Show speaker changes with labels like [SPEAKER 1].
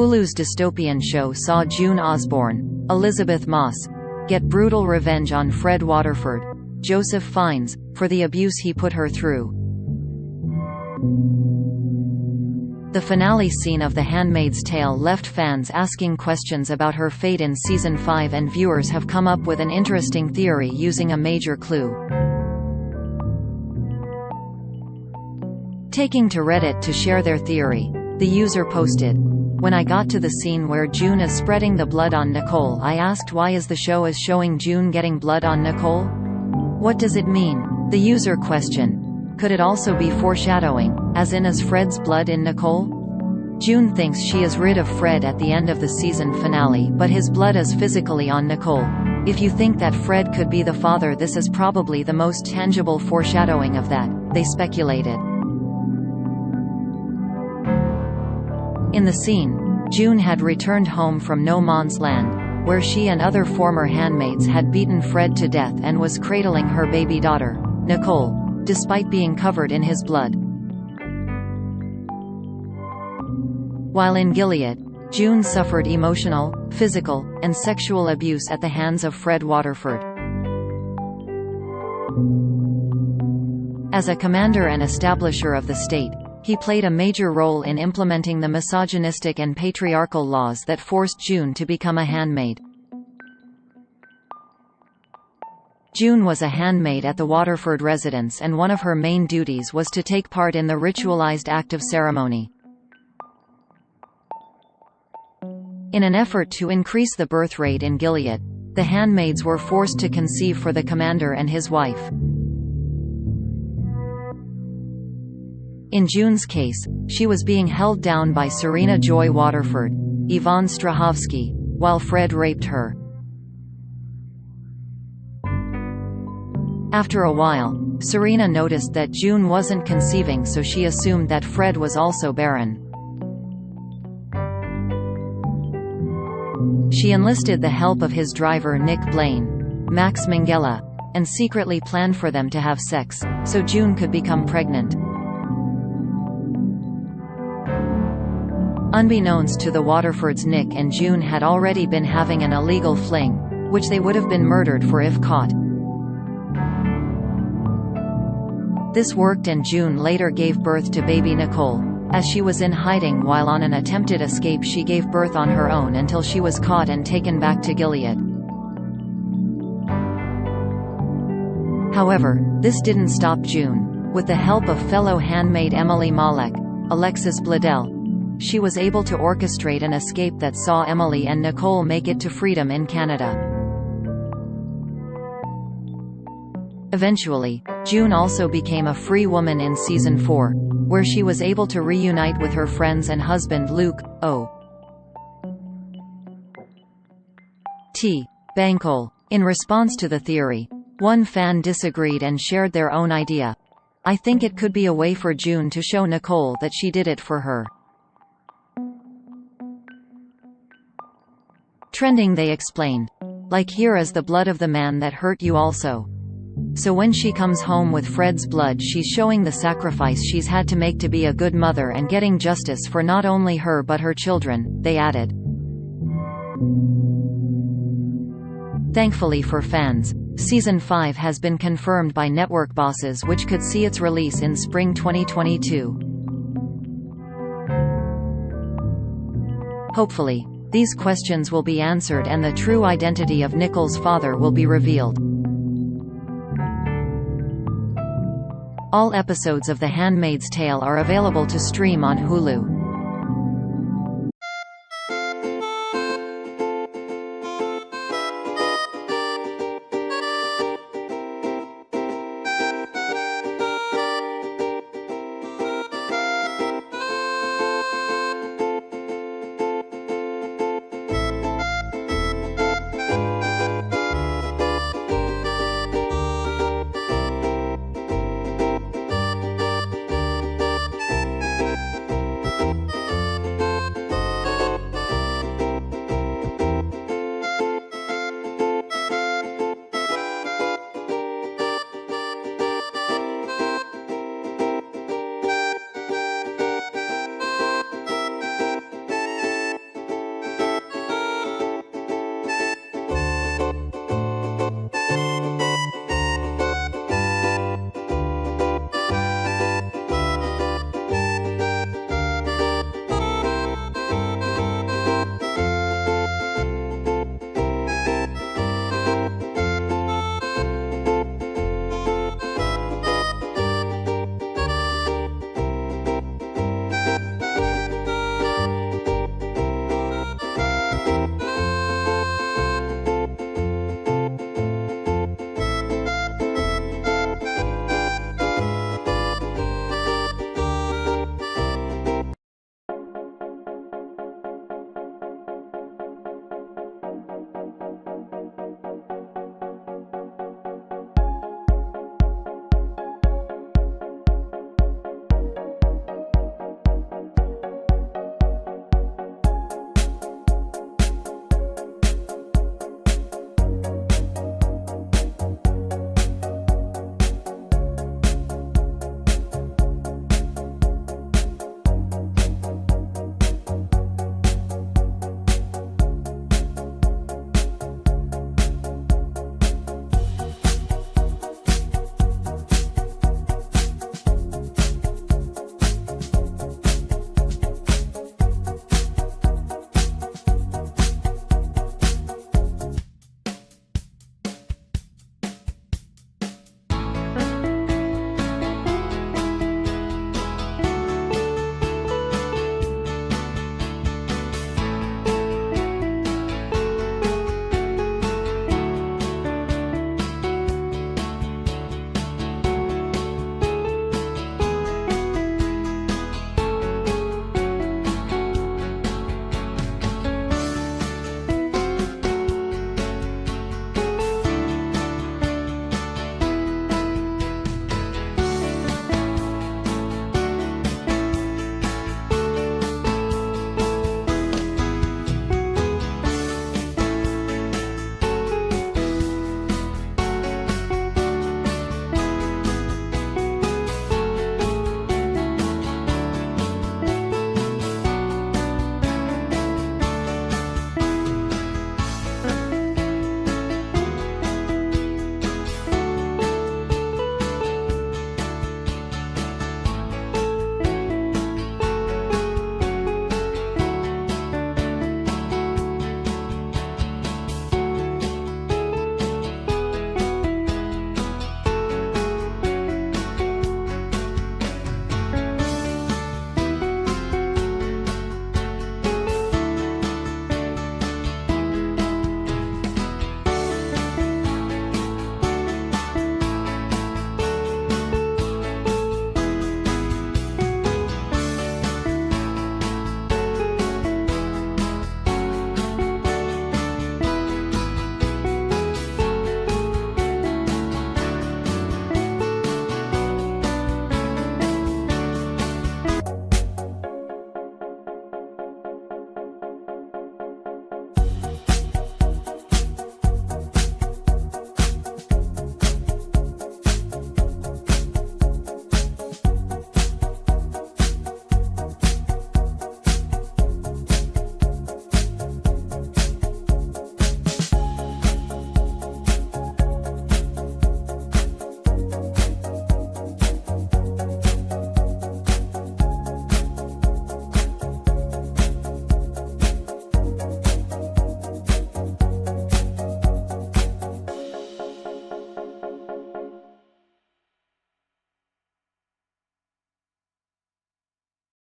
[SPEAKER 1] Hulu's dystopian show saw June Osborne, Elisabeth Moss, get brutal revenge on Fred Waterford, Joseph Fiennes, for the abuse he put her through. The finale scene of The Handmaid's Tale left fans asking questions about her fate in Season 5, and viewers have come up with an interesting theory using a major clue. Taking to Reddit to share their theory, the user posted, "When I got to the scene where June is spreading the blood on Nichole, I asked why is the show is showing June getting blood on Nichole? What does it mean?" The user questioned, "Could it also be foreshadowing, as in is Fred's blood in Nichole?" June thinks she is rid of Fred at the end of the season finale, but his blood is physically on Nichole. If you think that Fred could be the father, this is probably the most tangible foreshadowing of that, they speculated. In the scene, June had returned home from No Man's Land, where she and other former handmaids had beaten Fred to death and was cradling her baby daughter, Nichole, despite being covered in his blood. While in Gilead, June suffered emotional, physical, and sexual abuse at the hands of Fred Waterford. As a commander and establisher of the state, he played a major role in implementing the misogynistic and patriarchal laws that forced June to become a handmaid. June was a handmaid at the Waterford residence, and one of her main duties was to take part in the ritualized act of ceremony. In an effort to increase the birth rate in Gilead, the handmaids were forced to conceive for the commander and his wife. In June's case, she was being held down by Serena Joy Waterford, Yvonne Strahovski, while Fred raped her. After a while, Serena noticed that June wasn't conceiving, so she assumed that Fred was also barren. She enlisted the help of his driver Nick Blaine, Max Minghella, and secretly planned for them to have sex, so June could become pregnant. Unbeknownst to the Waterfords, Nick and June had already been having an illegal fling, which they would have been murdered for if caught. This worked, and June later gave birth to baby Nichole. As she was in hiding while on an attempted escape, she gave birth on her own until she was caught and taken back to Gilead. However, this didn't stop June. With the help of fellow handmaid Emily Malek, Alexis Bledel, she was able to orchestrate an escape that saw Emily and Nichole make it to freedom in Canada. Eventually, June also became a free woman in Season 4, where she was able to reunite with her friends and husband Luke T. Bankole. In response to the theory, one fan disagreed and shared their own idea. "I think it could be a way for June to show Nichole that she did it for her." Trending, they explained, "Like, here is the blood of the man that hurt you also. So when she comes home with Fred's blood, she's showing the sacrifice she's had to make to be a good mother and getting justice for not only her but her children," they added. Thankfully for fans, Season 5 has been confirmed by network bosses, which could see its release in spring 2022. Hopefully, these questions will be answered and the true identity of Nichole's father will be revealed. All episodes of The Handmaid's Tale are available to stream on Hulu.